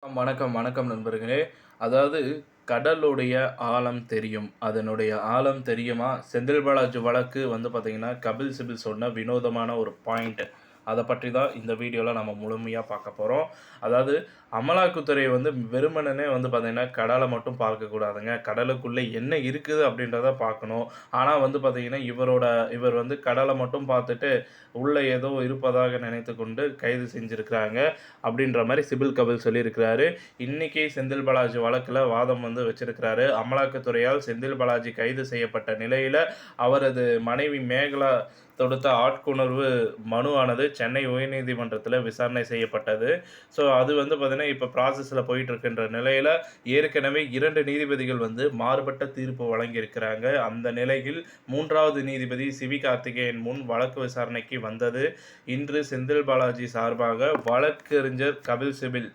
வணக்கம், வணக்கம் நண்பர்களே. அதாவது கடலுடைய ஆழம் தெரியும். அதனுடைய ஆழம் தெரியுமா? செந்தில் பாலாஜி வழக்கு வந்து பார்த்தீங்கன்னா, கபில் சிபில் சொன்ன வினோதமான ஒரு பாயிண்ட். அத பற்றி தான் இந்த வீடியோல நம்ம முழுமையா பார்க்க போறோம். அதாவது அமலாக்கத்துறை வந்து வெறுமனே வந்து பார்த்தீங்கன்னா, கடல மட்டும் பார்க்கக்கூடாதுங்க. கடலுக்குள்ள என்ன இருக்குது அப்படின்றத பார்க்கணும். ஆனா வந்து பார்த்தீங்கன்னா, இவர் வந்து கடல மட்டும் பார்த்துட்டு, உள்ள ஏதோ இருப்பதாக நினைத்துக்கொண்டு கைது செஞ்சிருக்கிறாங்க. அப்படின்ற மாரி சிபில் கபில் சொல்லியிருக்கிறாரு. இன்னைக்கு செந்தில் பாலாஜி வழக்குல வாதம் வந்து வச்சிருக்கிறாரு. அமலாக்கத்துறையால் செந்தில் பாலாஜி கைது செய்யப்பட்ட நிலையில, அவரது மனைவி மேகலா தொடுத்த ஆட்கொணர்வு மனு ஆனது சென்னை உயர்நீதிமன்றத்தில விசாரணை செய்யப்பட்டது. ஸோ அது வந்து பார்த்தீங்கன்னா, இப்ப ப்ராசஸ்ல போயிட்டு இருக்கின்ற நிலையில, ஏற்கனவே 2 நீதிபதிகள் வந்து மாறுபட்ட தீர்ப்பு வழங்கியிருக்கிறாங்க. அந்த நிலையில் 3வது நீதிபதி சிவி கார்த்திகேயன் முன் வழக்கு விசாரணைக்கு வந்தது. இன்று செந்தில் பாலாஜி சார்பாக வழக்கறிஞர் கபில் சிபில்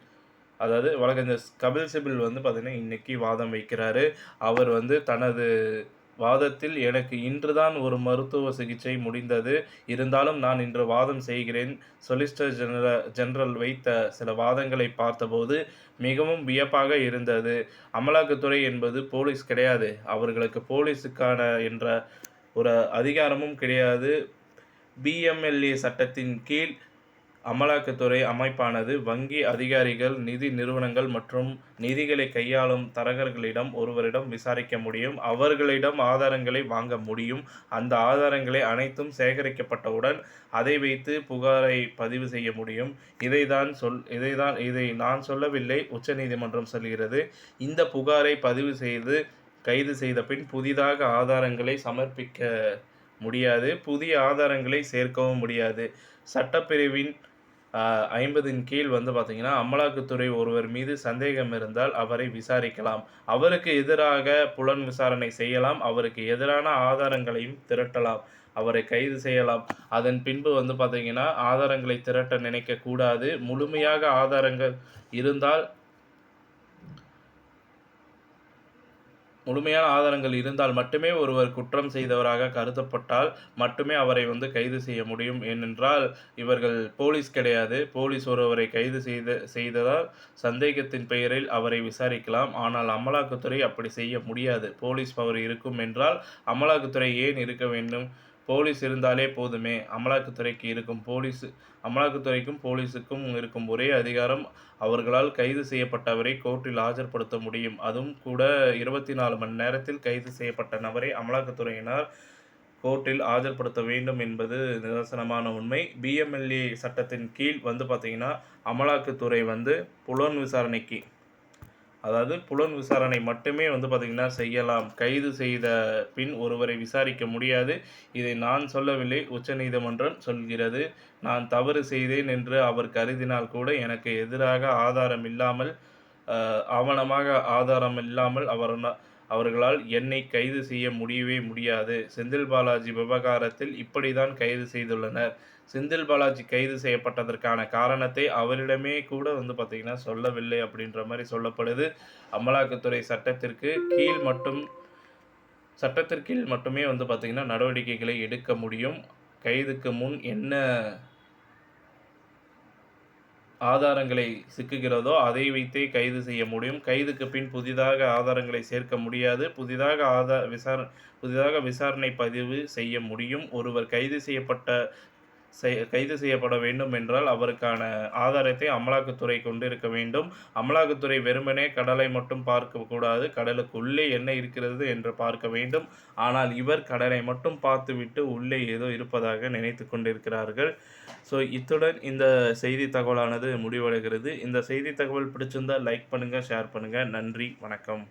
அதாவது வழக்கறிஞர் கபில் சிபில் வந்து பார்த்தீங்கன்னா, இன்னைக்கு வாதம் வைக்கிறாரு. அவர் வந்து தனது வாதத்தில், "எனக்கு இன்றுதான் ஒரு மருத்துவ சிகிச்சை முடிந்தது. இருந்தாலும் நான் இன்று வாதம் செய்கிறேன். சொலிசிட்டர் ஜெனரல் வைத்த சில வாதங்களை பார்த்தபோது மிகவும் வியப்பாக இருந்தது. அமலாக்கத்துறை என்பது போலீஸ் கிடையாது. அவர்களுக்கு போலீஸுக்கான என்ற ஒரு அதிகாரமும் கிடையாது. பிஎம்எல்ஏ சட்டத்தின் கீழ் அமலாக்கத்துறை அமைப்பானது வங்கி அதிகாரிகள், நிதி நிறுவனங்கள் மற்றும் நிதிகளை கையாளும் தரகர்களிடம் ஒருவரிடம் விசாரிக்க முடியும். அவர்களிடம் ஆதாரங்களை வாங்க முடியும். அந்த ஆதாரங்களை அனைத்தும் சேகரிக்கப்பட்டவுடன் அதை வைத்து புகாரை பதிவு செய்ய முடியும். இதை நான் சொல்லவில்லை, உச்சநீதிமன்றம் சொல்கிறது. இந்த புகாரை பதிவு செய்து கைது செய்த பின் புதிதாக ஆதாரங்களை சமர்ப்பிக்க முடியாது. புதிய ஆதாரங்களை சேர்க்கவும் முடியாது. சட்டப்பிரிவின் 50ன் கீழ் வந்து பார்த்தீங்கன்னா, அமலாக்கத்துறை ஒருவர் மீது சந்தேகம் இருந்தால் அவரை விசாரிக்கலாம். அவருக்கு எதிராக புலன் விசாரணை செய்யலாம். அவருக்கு எதிரான ஆதாரங்களையும் திரட்டலாம். அவரை கைது செய்யலாம். அதன் பின்பு வந்து பார்த்தீங்கன்னா, ஆதாரங்களை திரட்ட நினைக்கக்கூடாது. முழுமையாக ஆதாரங்கள் இருந்தால் முழுமையான ஆதாரங்கள் இருந்தால் மட்டுமே ஒருவர் குற்றம் செய்தவராக கருதப்பட்டால் மட்டுமே அவரை வந்து கைது செய்ய முடியும். ஏனென்றால் இவர்கள் போலீஸ் கிடையாது. போலீஸ் ஒருவரை கைது செய்ததால் சந்தேகத்தின் பெயரில் அவரை விசாரிக்கலாம். ஆனால் அமலாக்கத்துறை அப்படி செய்ய முடியாது. போலீஸ் பவர் இருக்கும் என்றால் அமலாக்கத்துறை ஏன் இருக்க வேண்டும்? போலீஸ் இருந்தாலே போதுமே. அமலாக்கத்துறைக்கும் போலீஸுக்கும் இருக்கும் ஒரே அதிகாரம், அவர்களால் கைது செய்யப்பட்டவரை கோர்ட்டில் ஆஜர்படுத்த முடியும். அதுவும் கூட 24 மணி நேரத்தில் கைது செய்யப்பட்ட நபரை அமலாக்கத்துறையினர் கோர்ட்டில் ஆஜர்படுத்த வேண்டும் என்பது நிதர்சனமான உண்மை. பிஎம்எல்ஏ சட்டத்தின் கீழ் வந்து பார்த்தீங்கன்னா, அமலாக்கத்துறை வந்து புலன் விசாரணை மட்டுமே வந்து பார்த்தீங்கன்னா செய்யலாம். கைது செய்த பின் ஒருவரை விசாரிக்க முடியாது. இதை நான் சொல்லவில்லை, உச்சநீதிமன்றம் சொல்கிறது. நான் தவறு செய்தேன் என்று அவர் கருதினால் கூட எனக்கு எதிராக ஆதாரம் இல்லாமல், ஆவணமாக ஆதாரம் இல்லாமல் அவர்களால் என்னை கைது செய்ய முடியவே முடியாது. செந்தில் பாலாஜி விவகாரத்தில் இப்படித்தான் கைது செய்துள்ளனர். செந்தில் பாலாஜி கைது செய்யப்பட்டதற்கான காரணத்தை அவரிடமே கூட வந்து பார்த்தீங்கன்னா சொல்லவில்லை அப்படின்ற மாரி சொல்லப்படுது. அமலாக்கத்துறை சட்டத்திற்கீழ் மட்டுமே வந்து பார்த்தீங்கன்னா நடவடிக்கைகளை எடுக்க முடியும். கைதுக்கு முன் என்ன ஆதாரங்களை சிக்குகிறதோ அதை வைத்தே கைது செய்ய முடியும். கைதுக்கு பின் புதிதாக ஆதாரங்களை சேர்க்க முடியாது. புதிதாக விசாரணை பதிவு செய்ய முடியும். ஒருவர் கைது செய்யப்பட வேண்டும் என்றால் அவருக்கான ஆதாரத்தை அமலாக்கத்துறை கொண்டிருக்க வேண்டும். அமலாக்கத்துறை வெறுமனே கடலை மட்டும் பார்க்கக்கூடாது. கடலுக்குள்ளே என்ன இருக்கிறது என்று பார்க்க வேண்டும். ஆனால் இவர் கடலை மட்டும் பார்த்துவிட்டு உள்ளே ஏதோ இருப்பதாக நினைத்து கொண்டிருக்கிறார்கள். ஸோ இத்துடன் இந்த செய்தி தகவலானது முடிவடைகிறது. இந்த செய்தி தகவல் பிடிச்சிருந்தால் லைக் பண்ணுங்கள், ஷேர் பண்ணுங்கள். நன்றி, வணக்கம்.